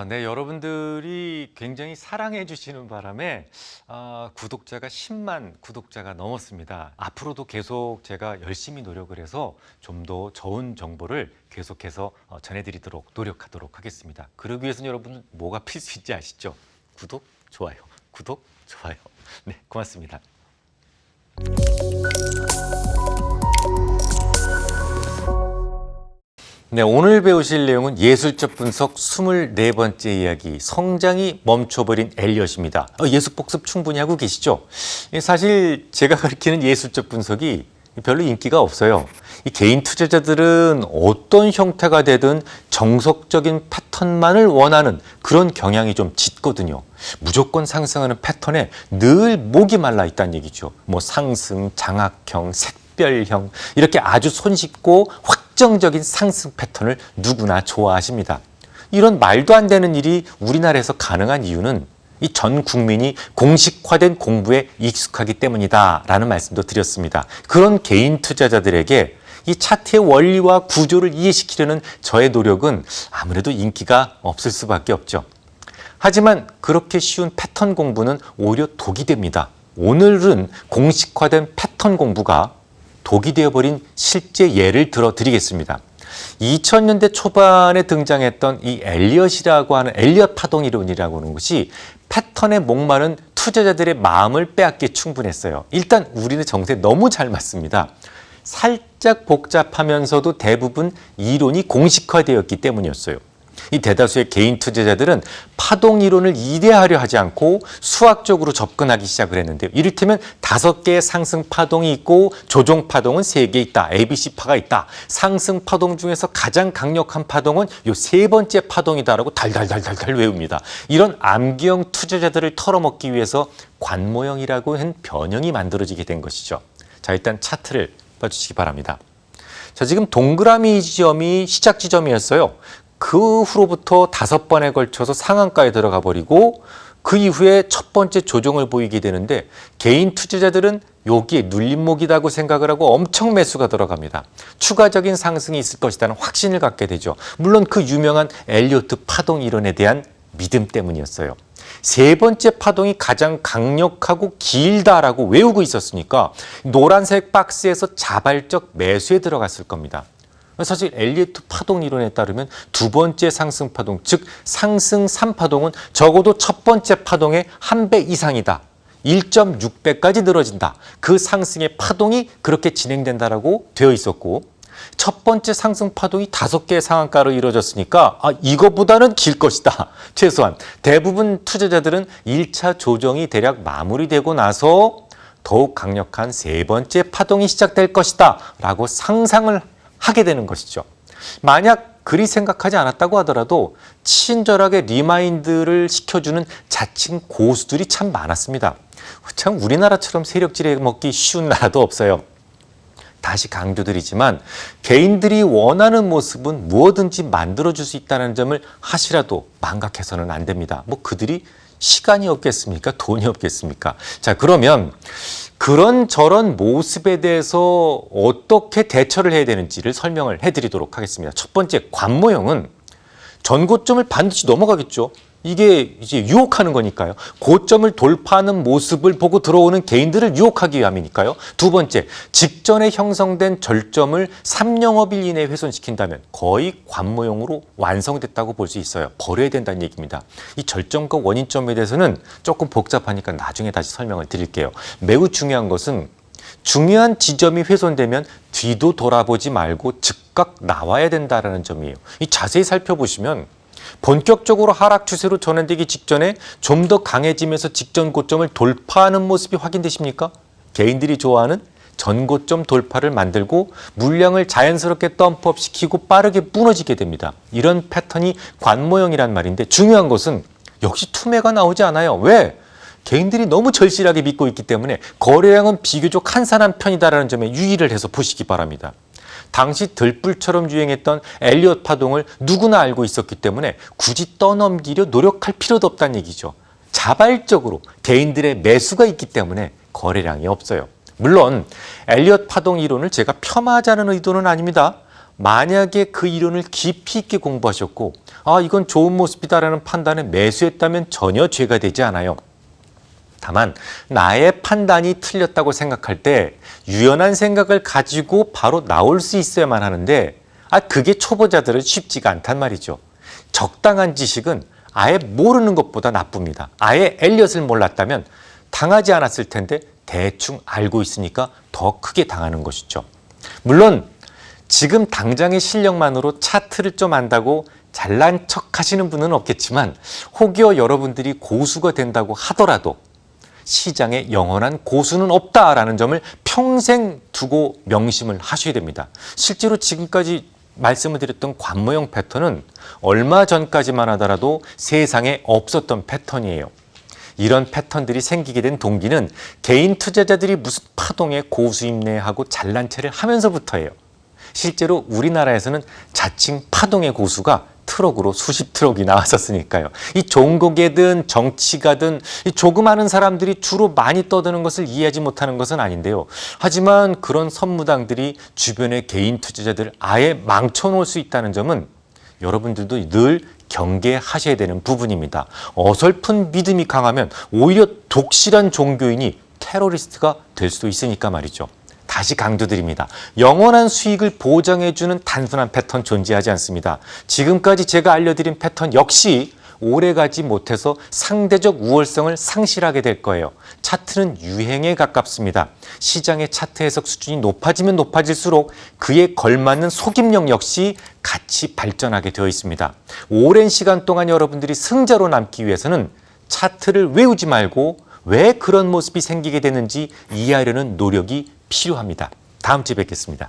네, 여러분들이 굉장히 사랑해 주시는 바람에 구독자가 10만 구독자가 넘었습니다. 앞으로도 계속 제가 열심히 노력을 해서 좀 더 좋은 정보를 계속해서 전해드리도록 노력하도록 하겠습니다. 그러기 위해서는 여러분 뭐가 필수인지 아시죠? 구독, 좋아요, 구독, 좋아요. 네, 고맙습니다. 네, 오늘 배우실 내용은 예술적 분석 24번째 이야기, 성장이 멈춰버린 엘리엇입니다. 예술복습 충분히 하고 계시죠? 사실 제가 가르치는 예술적 분석이 별로 인기가 없어요. 이 개인 투자자들은 어떤 형태가 되든 정석적인 패턴만을 원하는 그런 경향이 좀 짙거든요. 무조건 상승하는 패턴에 늘 목이 말라 있다는 얘기죠. 뭐 상승, 장악형, 색별형 이렇게 아주 손쉽고 확정적인 상승 패턴을 누구나 좋아하십니다. 이런 말도 안 되는 일이 우리나라에서 가능한 이유는 이 전 국민이 공식화된 공부에 익숙하기 때문이다 라는 말씀도 드렸습니다. 그런 개인 투자자들에게 이 차트의 원리와 구조를 이해시키려는 저의 노력은 아무래도 인기가 없을 수밖에 없죠. 하지만 그렇게 쉬운 패턴 공부는 오히려 독이 됩니다. 오늘은 공식화된 패턴 공부가 독이 되어버린 실제 예를 들어드리겠습니다. 2000년대 초반에 등장했던 이 엘리엇이라고 하는 엘리엇 파동 이론이라고 하는 것이 패턴에 목마른 투자자들의 마음을 빼앗기에 충분했어요. 일단 우리는 정세에 너무 잘 맞습니다. 살짝 복잡하면서도 대부분 이론이 공식화되었기 때문이었어요. 이 대다수의 개인 투자자들은 파동 이론을 이해하려 하지 않고 수학적으로 접근하기 시작을 했는데요. 이를테면 5개의 상승 파동이 있고 조정 파동은 3개 있다. ABC파가 있다. 상승 파동 중에서 가장 강력한 파동은 요 3번째 파동이다라고 달달달달달 외웁니다. 이런 암기형 투자자들을 털어먹기 위해서 관모형이라고 한 변형이 만들어지게 된 것이죠. 자, 일단 차트를 봐주시기 바랍니다. 자, 지금 동그라미 지점이 시작 지점이었어요. 그 후로부터 5번에 걸쳐서 상한가에 들어가 버리고 그 이후에 첫 번째 조정을 보이게 되는데 개인 투자자들은 여기에 눌림목이라고 생각을 하고 엄청 매수가 들어갑니다. 추가적인 상승이 있을 것이라는 확신을 갖게 되죠. 물론 그 유명한 엘리어트 파동 이론에 대한 믿음 때문이었어요. 3번째 파동이 가장 강력하고 길다라고 외우고 있었으니까 노란색 박스에서 자발적 매수에 들어갔을 겁니다. 사실 엘리어트 파동 이론에 따르면 2번째 상승 파동, 즉 상승 3파동은 적어도 첫 번째 파동의 1배 이상이다. 1.6배까지 늘어진다. 그 상승의 파동이 그렇게 진행된다라고 되어 있었고 첫 번째 상승 파동이 5개의 상한가로 이루어졌으니까 이거보다는 길 것이다. 최소한 대부분 투자자들은 1차 조정이 대략 마무리되고 나서 더욱 강력한 3번째 파동이 시작될 것이다 라고 상상을 하게 되는 것이죠. 만약 그리 생각하지 않았다고 하더라도 친절하게 리마인드를 시켜주는 자칭 고수들이 참 많았습니다. 참 우리나라처럼 세력질에 먹기 쉬운 나라도 없어요. 다시 강조드리지만 개인들이 원하는 모습은 무엇든지 만들어줄 수 있다는 점을 하시라도 망각해서는 안 됩니다. 뭐 그들이 시간이 없겠습니까? 돈이 없겠습니까? 자, 그러면 그런 모습에 대해서 어떻게 대처를 해야 되는지를 설명을 해드리도록 하겠습니다. 첫 번째, 관모형은 전고점을 반드시 넘어가겠죠. 이게 이제 유혹하는 거니까요. 고점을 돌파하는 모습을 보고 들어오는 개인들을 유혹하기 위함이니까요. 두 번째, 직전에 형성된 절점을 3영업일 이내에 훼손시킨다면 거의 관모형으로 완성됐다고 볼 수 있어요. 버려야 된다는 얘기입니다. 이 절점과 원인점에 대해서는 조금 복잡하니까 나중에 다시 설명을 드릴게요. 매우 중요한 것은 중요한 지점이 훼손되면 뒤도 돌아보지 말고 즉각 나와야 된다는 점이에요. 이 자세히 살펴보시면 본격적으로 하락 추세로 전환되기 직전에 좀 더 강해지면서 직전 고점을 돌파하는 모습이 확인되십니까? 개인들이 좋아하는 전고점 돌파를 만들고 물량을 자연스럽게 덤프업시키고 빠르게 무너지게 됩니다. 이런 패턴이 관모형이란 말인데 중요한 것은 역시 투매가 나오지 않아요. 왜? 개인들이 너무 절실하게 믿고 있기 때문에 거래량은 비교적 한산한 편이다라는 점에 유의를 해서 보시기 바랍니다. 당시 들불처럼 유행했던 엘리엇 파동을 누구나 알고 있었기 때문에 굳이 떠넘기려 노력할 필요도 없다는 얘기죠. 자발적으로 개인들의 매수가 있기 때문에 거래량이 없어요. 물론 엘리엇 파동 이론을 제가 폄하하자는 의도는 아닙니다. 만약에 그 이론을 깊이 있게 공부하셨고 이건 좋은 모습이다라는 판단에 매수했다면 전혀 죄가 되지 않아요. 다만 나의 판단이 틀렸다고 생각할 때 유연한 생각을 가지고 바로 나올 수 있어야만 하는데 그게 초보자들은 쉽지가 않단 말이죠. 적당한 지식은 아예 모르는 것보다 나쁩니다. 아예 엘리엇을 몰랐다면 당하지 않았을 텐데 대충 알고 있으니까 더 크게 당하는 것이죠. 물론 지금 당장의 실력만으로 차트를 좀 안다고 잘난 척 하시는 분은 없겠지만 혹여 여러분들이 고수가 된다고 하더라도 시장에 영원한 고수는 없다라는 점을 평생 두고 명심을 하셔야 됩니다. 실제로 지금까지 말씀을 드렸던 관모형 패턴은 얼마 전까지만 하더라도 세상에 없었던 패턴이에요. 이런 패턴들이 생기게 된 동기는 개인 투자자들이 무슨 파동에 고수임내하고 잘난 체를 하면서부터예요. 실제로 우리나라에서는 자칭 파동의 고수가 트럭으로 수십 트럭이 나왔었으니까요. 이 종국이든 정치가든 이 조그마한 사람들이 주로 많이 떠드는 것을 이해하지 못하는 것은 아닌데요. 하지만 그런 선무당들이 주변의 개인 투자자들 아예 망쳐놓을 수 있다는 점은 여러분들도 늘 경계하셔야 되는 부분입니다. 어설픈 믿음이 강하면 오히려 독실한 종교인이 테러리스트가 될 수도 있으니까 말이죠. 다시 강조드립니다. 영원한 수익을 보장해주는 단순한 패턴 존재하지 않습니다. 지금까지 제가 알려드린 패턴 역시 오래가지 못해서 상대적 우월성을 상실하게 될 거예요. 차트는 유행에 가깝습니다. 시장의 차트 해석 수준이 높아지면 높아질수록 그에 걸맞는 속임력 역시 같이 발전하게 되어 있습니다. 오랜 시간 동안 여러분들이 승자로 남기 위해서는 차트를 외우지 말고 왜 그런 모습이 생기게 되는지 이해하려는 노력이 필요합니다. 다음 주에 뵙겠습니다.